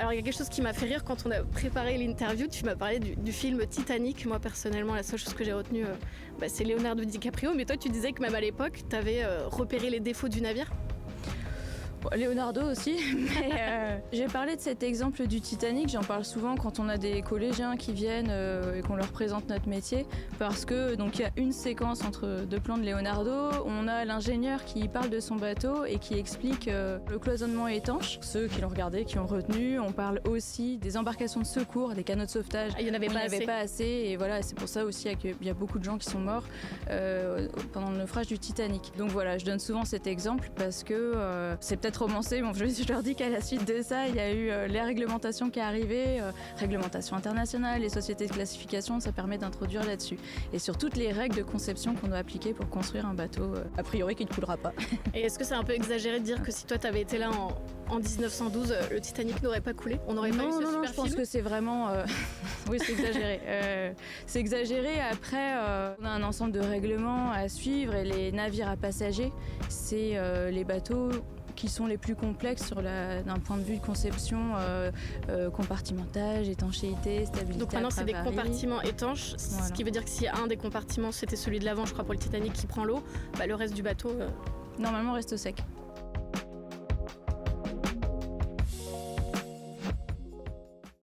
Alors il y a quelque chose qui m'a fait rire quand on a préparé l'interview, tu m'as parlé du film Titanic. Moi personnellement, la seule chose que j'ai retenue, c'est Leonardo DiCaprio, mais toi tu disais que même à l'époque, tu avais repéré les défauts du navire. Leonardo aussi, mais j'ai parlé de cet exemple du Titanic, j'en parle souvent quand on a des collégiens qui viennent et qu'on leur présente notre métier, parce que donc il y a une séquence entre deux plans de Leonardo, on a l'ingénieur qui parle de son bateau et qui explique le cloisonnement étanche. Ceux qui l'ont regardé, qui ont retenu, on parle aussi des embarcations de secours, des canots de sauvetage. Il n'y en avait pas assez, et voilà, c'est pour ça aussi qu'il y a beaucoup de gens qui sont morts pendant le naufrage du Titanic. Donc voilà, je donne souvent cet exemple parce que c'est peut-être romancé, bon, je leur dis qu'à la suite de ça, il y a eu les réglementations qui est arrivée, réglementation internationale, les sociétés de classification, ça permet d'introduire là-dessus. Et sur toutes les règles de conception qu'on doit appliquer pour construire un bateau, a priori, qui ne coulera pas. Et est-ce que c'est un peu exagéré de dire que si toi t'avais été là en 1912, le Titanic n'aurait pas coulé? On n'aurait pas eu ce super film? Non, je pense que c'est vraiment... oui, c'est exagéré. C'est exagéré. Après, on a un ensemble de règlements à suivre et les navires à passagers, c'est les bateaux qui sont les plus complexes d'un point de vue de conception, compartimentage, étanchéité, stabilité. Donc maintenant c'est des compartiments étanches, voilà. Ce qui veut dire que si un des compartiments c'était celui de l'avant, je crois pour le Titanic qui prend l'eau, le reste du bateau... Normalement reste sec.